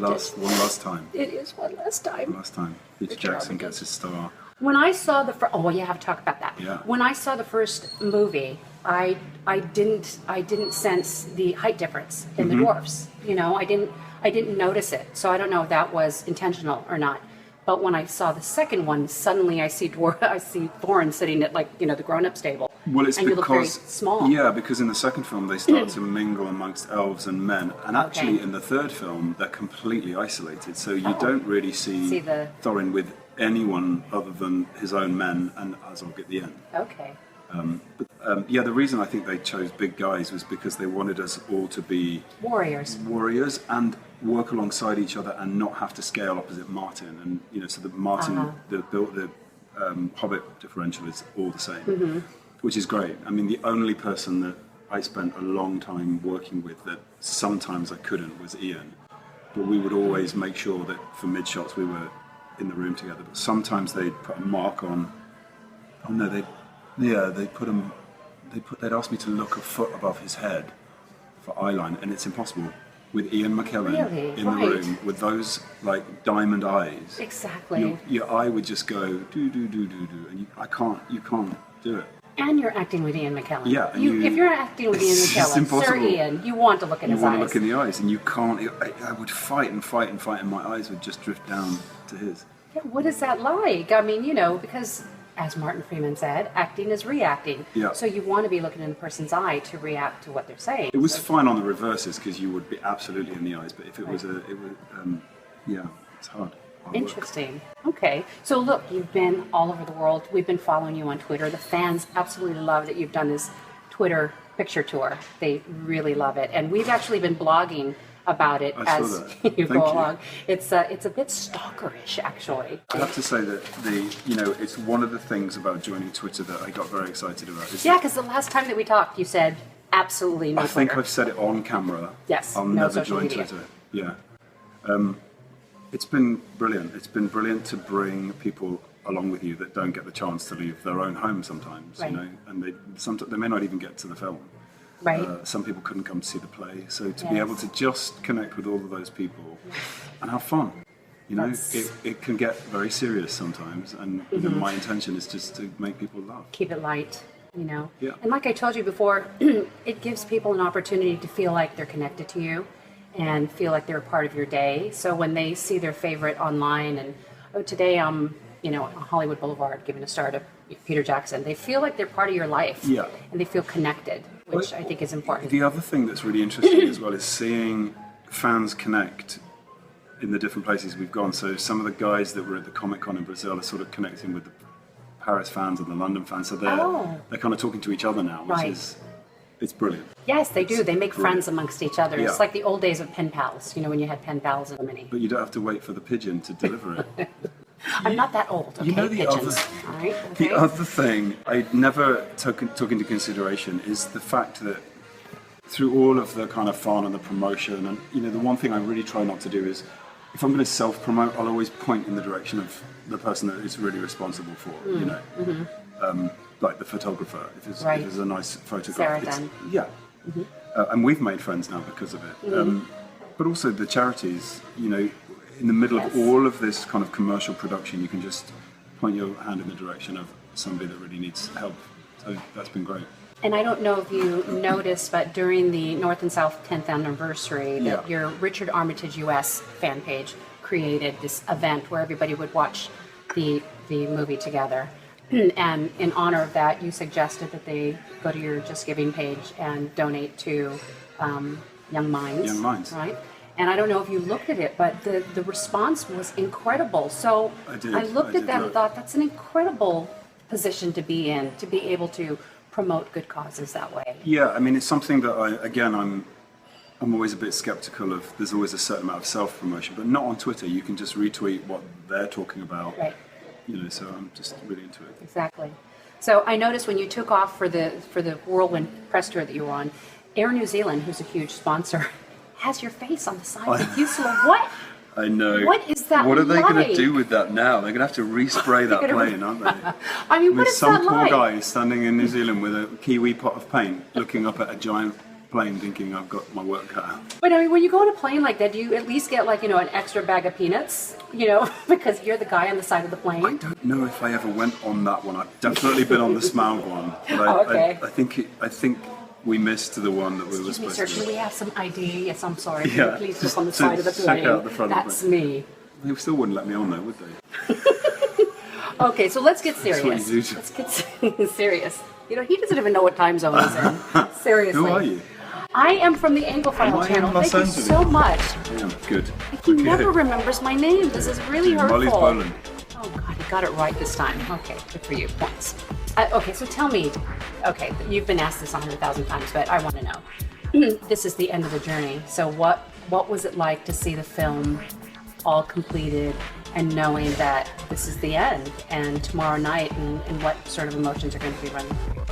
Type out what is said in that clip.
One last time. It is one last time. Last time. Peter Jackson gets his star. When I saw the first, you have to talk about that. Yeah. When I saw the first movie, I didn't sense the height difference in the dwarfs. You know, I didn't notice it. So I don't know if that was intentional or not. But when I saw the second one, suddenly I see Thorin sitting at the grown-ups table. Well, it's and because you look very small. Yeah, because in the second film they start to mingle amongst elves and men, and actually in the third film they're completely isolated. So you don't really see Thorin with anyone other than his own men and Azog at the end. Okay. Yeah, the reason I think they chose big guys was because they wanted us all to be warriors and work alongside each other and not have to scale opposite Martin. And you know, so the Martin, the Hobbit differential is all the same, which is great. I mean, the only person that I spent a long time working with that sometimes I couldn't was Ian, but we would always make sure that for mid shots we were in the room together. But sometimes they'd put a mark on. Oh no, they'd ask me to look a foot above his head for eyeline, and it's impossible with Ian McKellen in the room with those like diamond eyes. Exactly. Your eye would just go do, and you can't do it. And you're acting with Ian McKellen. Yeah. If you're acting with Ian McKellen, Sir Ian, you want to look in his eyes. You want to look in the eyes, and you can't. I would fight, and my eyes would just drift down to his. Yeah, what is that like? I mean, you know, because as Martin Freeman said, acting is reacting. Yeah. So you want to be looking in the person's eye to react to what they're saying. It was fine on the reverses because you would be absolutely in the eyes, but if it was it's hard. Interesting. Okay. So look, you've been all over the world. We've been following you on Twitter. The fans absolutely love that you've done this Twitter picture tour. They really love it. And we've actually been blogging about it as you go along. It's a bit stalkerish, actually. I have to say that it's one of the things about joining Twitter that I got very excited about. Because the last time that we talked, you said absolutely no. I think I've said it on camera. Yes. I'll never join Twitter. Yeah. It's been brilliant. It's been brilliant to bring people along with you that don't get the chance to leave their own home sometimes. Right. You know, and they may not even get to the film. Right. Some people couldn't come to see the play, so to be able to just connect with all of those people and have fun, you know, it can get very serious sometimes, and you know, my intention is just to make people laugh. Keep it light, you know. Yeah. And like I told you before, it gives people an opportunity to feel like they're connected to you and feel like they're a part of your day. So when they see their favorite online and, today I'm, on Hollywood Boulevard giving a star to Peter Jackson, they feel like they're part of your life. Yeah. And they feel connected, which I think is important. The other thing that's really interesting as well is seeing fans connect in the different places we've gone. So some of the guys that were at the Comic-Con in Brazil are sort of connecting with the Paris fans and the London fans. So they're kind of talking to each other now, which is, it's brilliant. Yes, they do. They make friends amongst each other. Yeah. It's like the old days of pen pals, when you had pen pals in the mini. But you don't have to wait for the pigeon to deliver it. I'm not that old, okay, pigeons. The other thing I never took into consideration is the fact that through all of the kind of fun and the promotion, and the one thing I really try not to do is, if I'm going to self-promote, I'll always point in the direction of the person that is really responsible for it, like the photographer, if it's a nice photograph. Sarah Dunn. Yeah. And we've made friends now because of it. But also the charities, in the middle of all of this kind of commercial production, you can just point your hand in the direction of somebody that really needs help. So that's been great. And I don't know if you noticed, but during the North and South 10th anniversary, that your Richard Armitage US fan page created this event where everybody would watch the movie together. And in honor of that, you suggested that they go to your Just Giving page and donate to Young Minds. Young Minds. Right? And I don't know if you looked at it, but the response was incredible. So I looked at that and thought, that's an incredible position to be in, to be able to promote good causes that way. Yeah, I mean, it's something that I'm always a bit skeptical of. There's always a certain amount of self-promotion, but not on Twitter. You can just retweet what they're talking about. Right. So I'm just really into it. Exactly. So I noticed when you took off for the whirlwind press tour that you were on, Air New Zealand, who's a huge sponsor, has your face on the side of the fuselage. What? I know. What is that What are they like? going to do with that now? They're going to have to respray that plane, aren't they? I mean, what is that like? Some poor guy standing in New Zealand with a Kiwi pot of paint looking up at a giant plane thinking I've got my work cut out. But I mean, when you go on a plane like that, do you at least get like, an extra bag of peanuts, because you're the guy on the side of the plane? I don't know if I ever went on that one. I've definitely been on the Smaug one. But Okay. I think we missed the one that we were supposed Sir, to. can we have some ID? Yes, I'm sorry. Can Yeah, you please just look on the to side of the plane? check out the front of the That's plane. me. They still wouldn't let me on though, would they? Okay, so let's get serious. what you do. Let's get serious. He doesn't even know what time zone he's in. Seriously. Who are you? I am from the Am Anglophile I in Channel. Los Thank you Angeles? so much. Yeah, good. He never remembers my name. This is really hurtful. Marlise Boland. Oh God, he got it right this time. Okay, good for you. Points. Okay, so tell me. Okay, you've been asked this 100,000 times, but I want to know. This is the end of the journey. So what was it like to see the film all completed and knowing that this is the end and tomorrow night, and what sort of emotions are going to be running through you?